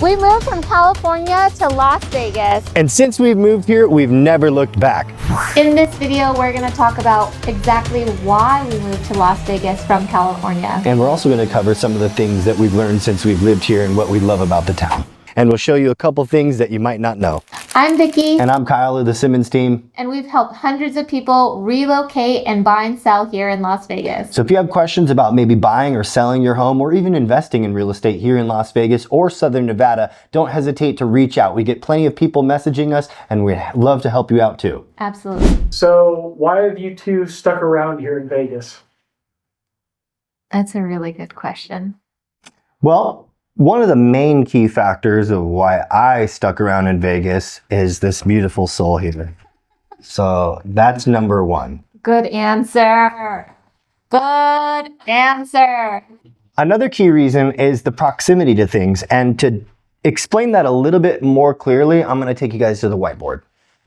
We moved from California to Las Vegas. And since we've moved here, we've never looked back. In this video, we're going to talk about exactly why we moved to Las Vegas from California. And we're also going to cover some of the things that we've learned since we've lived here and what we love about the town. And we'll show you a couple things that you might not know. I'm Vicki. And I'm Kyle of the Simmons team. And we've helped hundreds of people relocate and buy and sell here in Las Vegas. So if you have questions about maybe buying or selling your home or even investing in real estate here in Las Vegas or Southern Nevada, don't hesitate to reach out. We get plenty of people messaging us and we'd love to help you out too. Absolutely. So why have you two stuck around here in Vegas? That's a really good question. Well, one of the main key factors of why I stuck around in Vegas is this beautiful soul here. So that's number one. Good answer. Good answer. Another key reason is the proximity to things. And to explain that a little bit more clearly, I'm going to take you guys to the whiteboard.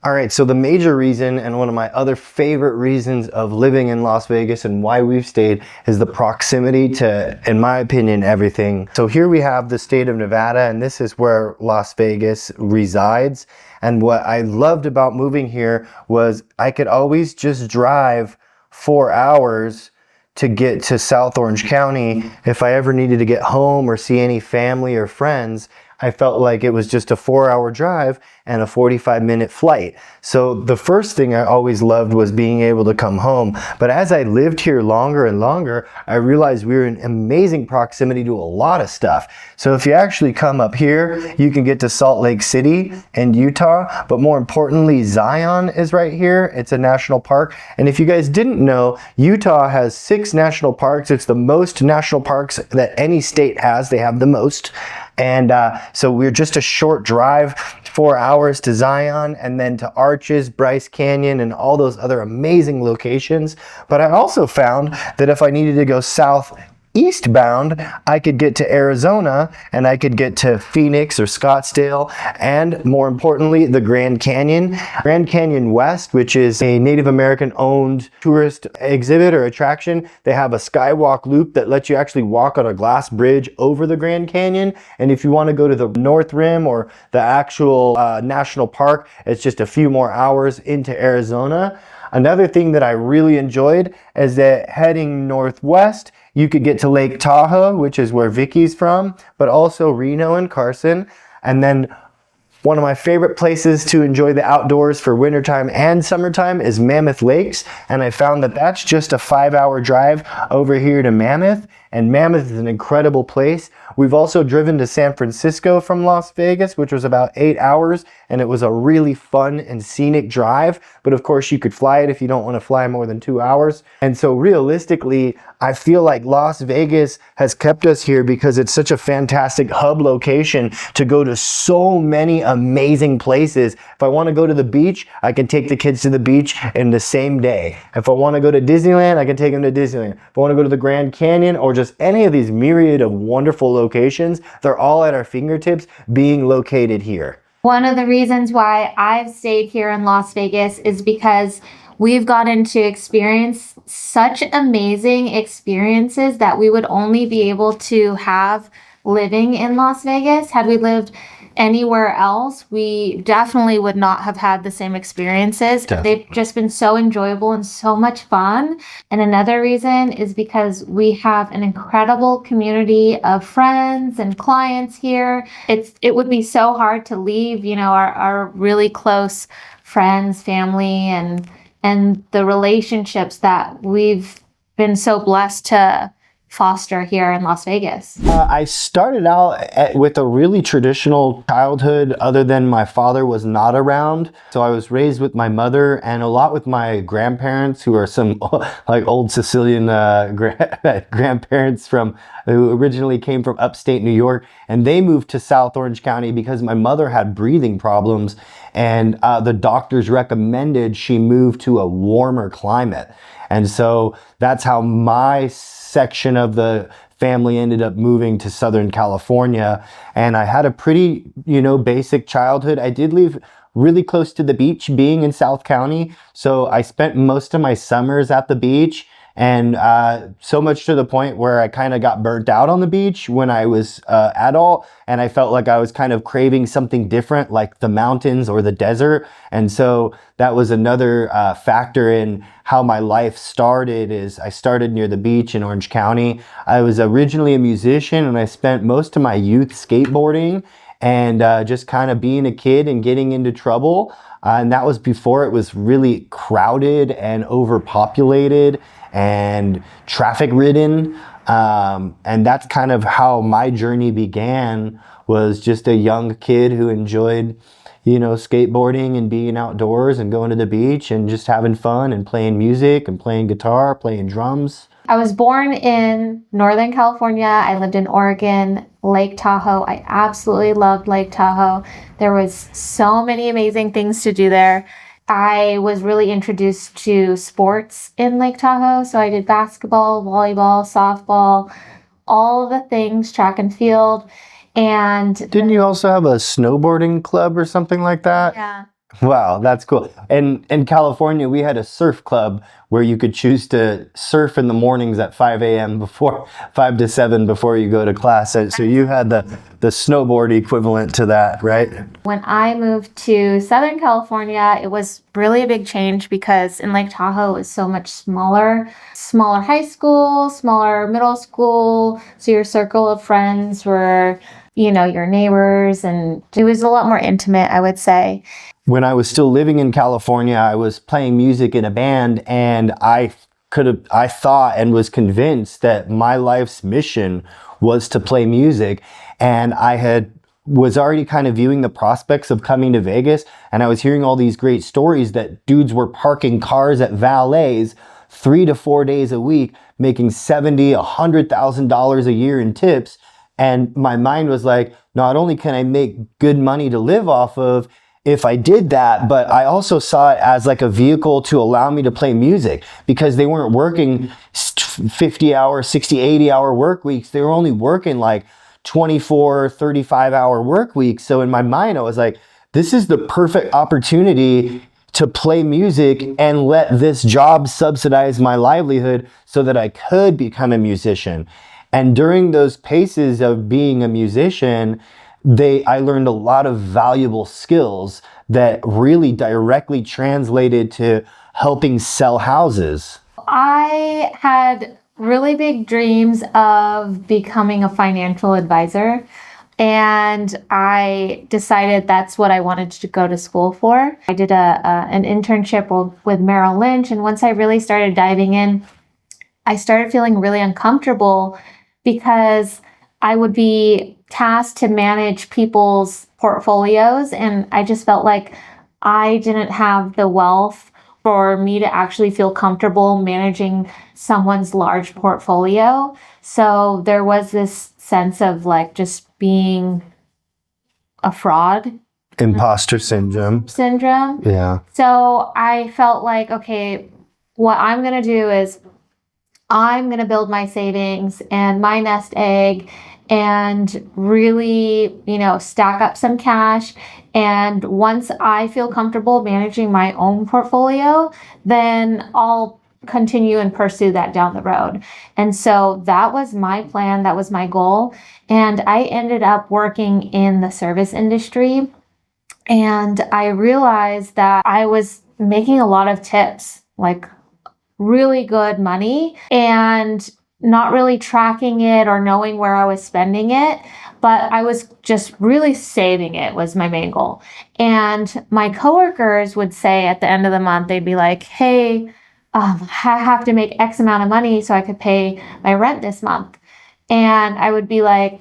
All right, so the major reason and one of my other favorite reasons of living in Las Vegas and why we've stayed is the proximity to, in my opinion, everything. So here we have the state of Nevada, and this is where Las Vegas resides. And what I loved about moving here was I could always just drive 4 hours to get to South Orange County. If I ever needed to get home or see any family or friends, I felt like it was just a 4-hour drive and a 45-minute flight. So the first thing I always loved was being able to come home. But as I lived here longer and longer, I realized we were in amazing proximity to a lot of stuff. So if you actually come up here, you can get to Salt Lake City and Utah, but more importantly, Zion is right here. It's a national park. And if you guys didn't know, Utah has 6 national parks. It's the most national parks that any state has. They have the most. And so we're just a short drive, 4 hours to Zion and then to Arches, Bryce Canyon, and all those other amazing locations. But I also found that if I needed to go southeastbound, I could get to Arizona and I could get to Phoenix or Scottsdale, and more importantly, the Grand Canyon. Grand Canyon West, which is a Native American owned tourist exhibit or attraction. They have a skywalk loop that lets you actually walk on a glass bridge over the Grand Canyon. And if you want to go to the North Rim or the actual national park, it's just a few more hours into Arizona. Another thing that I really enjoyed is that heading northwest, you could get to Lake Tahoe, which is where Vicky's from, but also Reno and Carson. And then one of my favorite places to enjoy the outdoors for wintertime and summertime is Mammoth Lakes. And I found that that's just a 5-hour drive over here to Mammoth. And Mammoth is an incredible place. We've also driven to San Francisco from Las Vegas, which was about 8 hours. And it was a really fun and scenic drive. But of course, you could fly it if you don't want to fly more than 2 hours. And so realistically, I feel like Las Vegas has kept us here because it's such a fantastic hub location to go to so many amazing places. If I want to go to the beach, I can take the kids to the beach in the same day. If I want to go to Disneyland, I can take them to Disneyland. If I want to go to the Grand Canyon or just any of these myriad of wonderful locations, they're all at our fingertips being located here. One of the reasons why I've stayed here in Las Vegas is because we've gotten to experience such amazing experiences that we would only be able to have living in Las Vegas. Had we lived anywhere else, we definitely would not have had the same experiences. They've just been so enjoyable and so much fun. And another reason is because we have an incredible community of friends and clients here. It would be so hard to leave, you know, our really close friends, family, and the relationships that we've been so blessed to foster here in Las Vegas. I started out with a really traditional childhood, other than my father was not around. So I was raised with my mother and a lot with my grandparents, who are some like old Sicilian grandparents who originally came from upstate New York. And they moved to South Orange County because my mother had breathing problems, and the doctors recommended she move to a warmer climate. And so that's how my section of the family ended up moving to Southern California. And I had a pretty, basic childhood. I did live really close to the beach, being in South County. So I spent most of my summers at the beach. And so much to the point where I kind of got burnt out on the beach when I was adult, and I felt like I was kind of craving something different, like the mountains or the desert. And so that was another factor in how my life started. Is I started near the beach in Orange County. I was originally a musician, and I spent most of my youth skateboarding and just kind of being a kid and getting into trouble. And that was before it was really crowded and overpopulated and traffic ridden. And that's kind of how my journey began, was just a young kid who enjoyed, skateboarding and being outdoors and going to the beach and just having fun and playing music and playing guitar, playing drums. I was born in Northern California. I lived in Oregon, Lake Tahoe. I absolutely loved Lake Tahoe. There was so many amazing things to do there. I was really introduced to sports in Lake Tahoe. So I did basketball, volleyball, softball, all the things, track and field. And Didn't you also have a snowboarding club or something like that? yeah. Wow, that's cool. And in California, we had a surf club where you could choose to surf in the mornings at 5 a.m. before 5 to 7 before you go to class. So you had the snowboard equivalent to that, right? When I moved to Southern California, it was really a big change because in Lake Tahoe it was so much smaller high school, smaller middle school. So your circle of friends were, your neighbors, and it was a lot more intimate, I would say. When I was still living in California, I was playing music in a band, and I thought and was convinced that my life's mission was to play music. And was already kind of viewing the prospects of coming to Vegas, and I was hearing all these great stories that dudes were parking cars at valets 3 to 4 days a week, making $70,000, $100,000 a year in tips. And my mind was like, not only can I make good money to live off of if I did that, but I also saw it as like a vehicle to allow me to play music, because they weren't working 50 hour, 60, 80 hour work weeks. They were only working like 24, 35 hour work weeks. So in my mind, I was like, this is the perfect opportunity to play music and let this job subsidize my livelihood so that I could become a musician. And during those paces of being a musician, I learned a lot of valuable skills that really directly translated to helping sell houses. I had really big dreams of becoming a financial advisor, and I decided that's what I wanted to go to school for. I did an internship with Merrill Lynch, and once I really started diving in, I started feeling really uncomfortable because I would be tasked to manage people's portfolios, and I just felt like I didn't have the wealth for me to actually feel comfortable managing someone's large portfolio. So there was this sense of like just being a fraud. Imposter syndrome. Yeah. So I felt like, okay, what I'm going to do is I'm going to build my savings and my nest egg and really, stack up some cash. And once I feel comfortable managing my own portfolio, then I'll continue and pursue that down the road. And so that was my plan. That was my goal. And I ended up working in the service industry. And I realized that I was making a lot of tips, like really good money, and not really tracking it or knowing where I was spending it, but I was just really saving it was my main goal. And my coworkers would say at the end of the month, they'd be like, hey, I have to make X amount of money so I could pay my rent this month. And I would be like,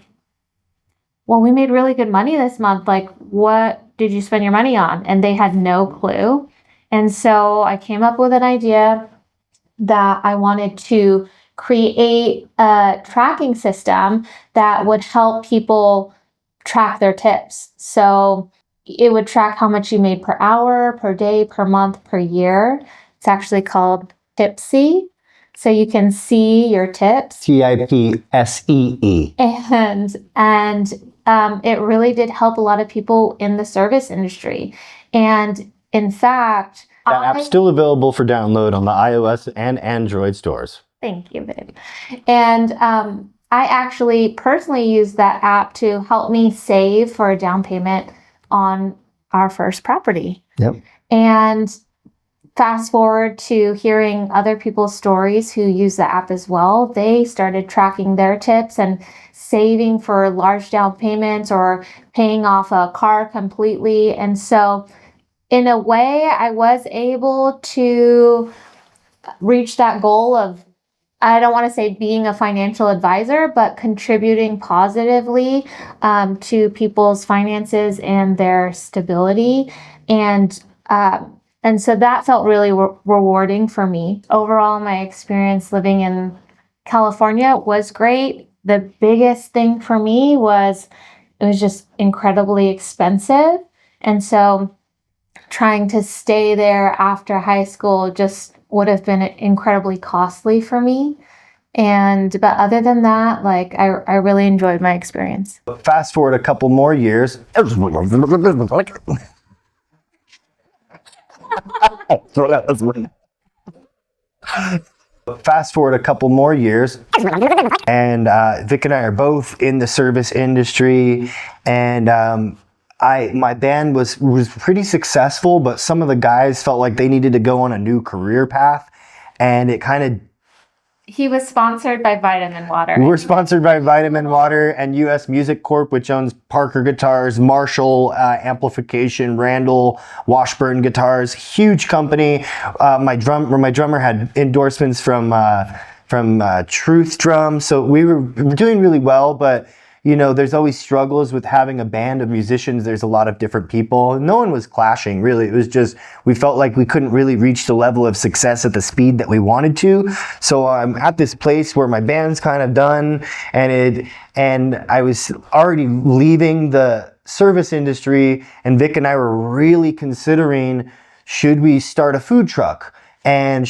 well, we made really good money this month. Like, what did you spend your money on? And they had no clue. And so I came up with an idea that I wanted to create a tracking system that would help people track their tips. So it would track how much you made per hour, per day, per month, per year. It's actually called Tipsy. So you can see your tips. TIPSEE. And it really did help a lot of people in the service industry. And in fact, That app's still available for download on the iOS and Android stores. Thank you, babe. And I actually personally use that app to help me save for a down payment on our first property. Yep. And fast forward to hearing other people's stories who use the app as well. They started tracking their tips and saving for large down payments or paying off a car completely. And so in a way, I was able to reach that goal of, I don't want to say being a financial advisor, but contributing positively to people's finances and their stability. And so that felt really rewarding for me. Overall, my experience living in California was great. The biggest thing for me was it was just incredibly expensive. And so trying to stay there after high school just would have been incredibly costly for me. But other than that, like I really enjoyed my experience. Fast forward a couple more years. Fast forward a couple more years, and Vic and I are both in the service industry, and my band was pretty successful, but some of the guys felt like they needed to go on a new career path, and it kind of. He was sponsored by Vitamin Water. We're sponsored by Vitamin Water and US Music Corp, which owns Parker Guitars, Marshall Amplification, Randall, Washburn Guitars, huge company. My drummer had endorsements from Truth Drum, so we were doing really well, but you know, there's always struggles with having a band of musicians. There's a lot of different people. No one was clashing, really. It was just, we felt like we couldn't really reach the level of success at the speed that we wanted to. So I'm at this place where my band's kind of done, and I was already leaving the service industry, and Vic and I were really considering, should we start a food truck? And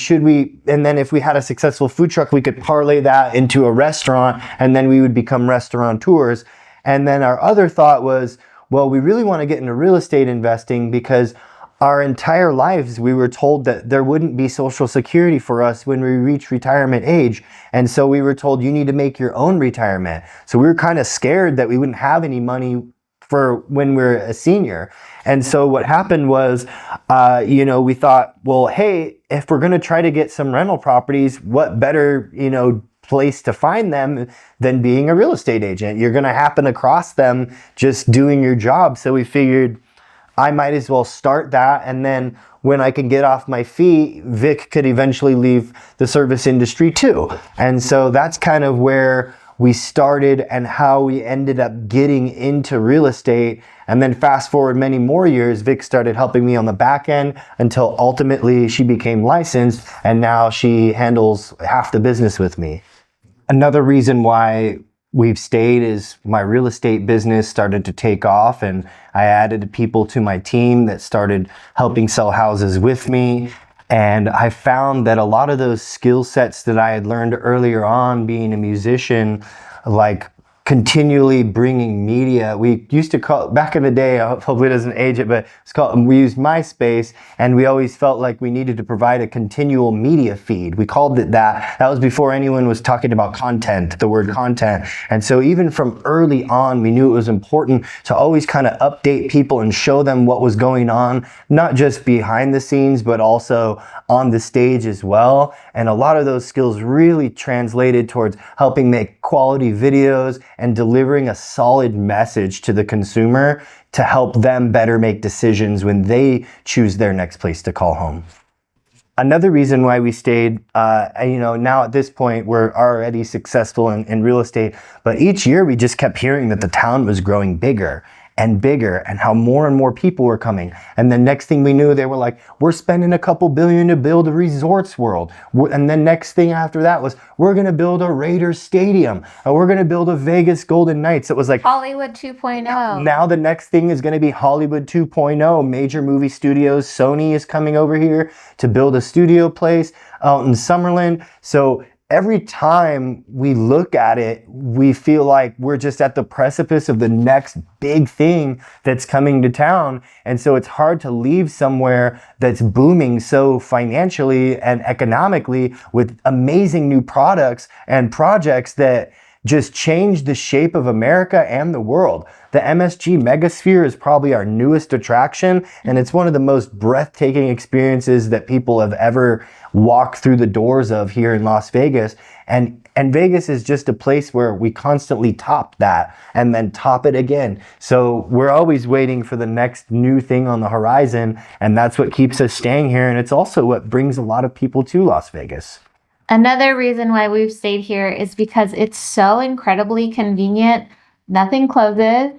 then if we had a successful food truck, we could parlay that into a restaurant, and then we would become restaurateurs. And then our other thought was, well, we really want to get into real estate investing because our entire lives we were told that there wouldn't be Social Security for us when we reach retirement age. And so we were told you need to make your own retirement. So we were kind of scared that we wouldn't have any money for when we're a senior. And so what happened was, we thought, well, hey, if we're going to try to get some rental properties, what better, place to find them than being a real estate agent? You're going to happen across them just doing your job. So we figured I might as well start that. And then when I can get off my feet, Vic could eventually leave the service industry too. And so that's kind of where we started and how we ended up getting into real estate. And then fast forward many more years, Vic started helping me on the back end until ultimately she became licensed, and now she handles half the business with me. Another reason why we've stayed is my real estate business started to take off, and I added people to my team that started helping sell houses with me. And I found that a lot of those skill sets that I had learned earlier on being a musician, like continually bringing media. We used to call, back in the day, hopefully it doesn't age it, but we used MySpace, and we always felt like we needed to provide a continual media feed. We called it that. That was before anyone was talking about content, the word content. And so even from early on, we knew it was important to always kind of update people and show them what was going on, not just behind the scenes, but also on the stage as well. And a lot of those skills really translated towards helping make quality videos and delivering a solid message to the consumer to help them better make decisions when they choose their next place to call home. Another reason why we stayed, now at this point, we're already successful in real estate, but each year we just kept hearing that the town was growing bigger and bigger, and how more and more people were coming. And the next thing we knew, they were like, we're spending a couple billion to build a resorts world. And the next thing after that was, we're going to build a Raiders stadium, and we're going to build a Vegas Golden Knights. It was like Hollywood 2.0. Now the next thing is going to be Hollywood 2.0. Major movie studios. Sony is coming over here to build a studio place out in SUMMERLIN. So every time we look at it, we feel like we're just at the precipice of the next big thing that's coming to town. And so it's hard to leave somewhere that's booming so financially and economically with amazing new products and projects that just change the shape of America and the world. The MSG Megasphere is probably our newest attraction, and it's one of the most breathtaking experiences that people have ever walked through the doors of here in Las Vegas. And Vegas is just a place where we constantly top that and then top it again. So we're always waiting for the next new thing on the horizon, and that's what keeps us staying here. And it's also what brings a lot of people to Las Vegas. Another reason why we've stayed here is because it's so incredibly convenient. Nothing closes.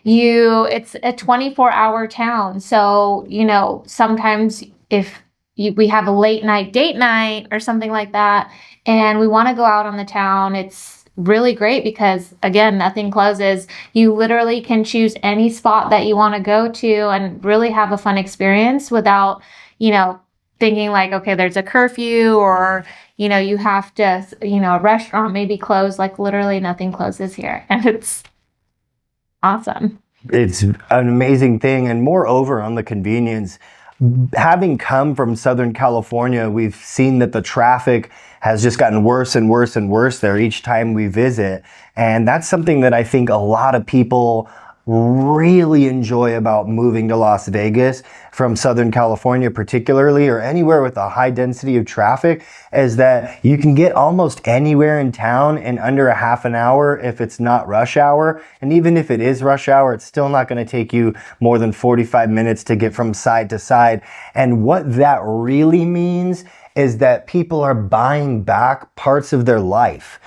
It's a 24-hour town. So, sometimes if we have a late night date night or something like that, and we want to go out on the town, it's really great because, again, nothing closes. You literally can choose any spot that you want to go to and really have a fun experience without, thinking like, okay, there's a curfew or, you have to, a restaurant may be closed. Like literally nothing closes here. And it's awesome. It's an amazing thing. And moreover, on the convenience, having come from Southern California, we've seen that the traffic has just gotten worse and worse and worse there each time we visit. And that's something that I think a lot of people really enjoy about moving to Las Vegas from Southern California particularly, or anywhere with a high density of traffic, is that you can get almost anywhere in town in under a half an hour if it's not rush hour. And even if it is rush hour, it's still not going to take you more than 45 minutes to get from side to side. And what that really means is that people are buying back parts of their life.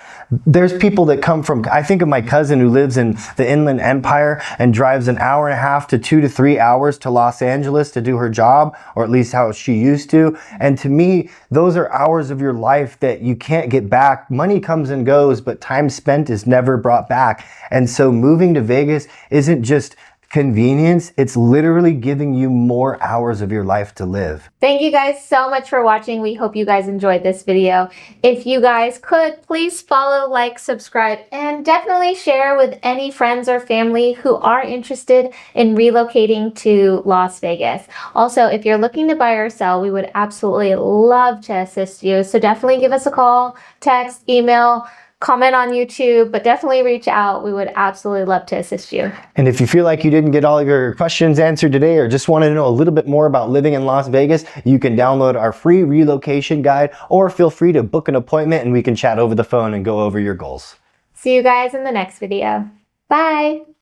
There's people that come from, I think of my cousin who lives in the Inland Empire and drives an hour and a half to 2 to 3 hours to Los Angeles to do her job, or at least how she used to. And to me, those are hours of your life that you can't get back. Money comes and goes, but time spent is never brought back. And so moving to Vegas isn't just convenience, it's literally giving you more hours of your life to live. Thank you guys so much for watching. We hope you guys enjoyed this video. If you guys could, please follow, like, subscribe, and definitely share with any friends or family who are interested in relocating to Las Vegas. Also, if you're looking to buy or sell, we would absolutely love to assist you. So definitely give us a call, text, email, comment on YouTube, but definitely reach out. We would absolutely love to assist you. And if you feel like you didn't get all of your questions answered today, or just wanted to know a little bit more about living in Las Vegas, you can download our free relocation guide, or feel free to book an appointment and we can chat over the phone and go over your goals. See you guys in the next video. Bye.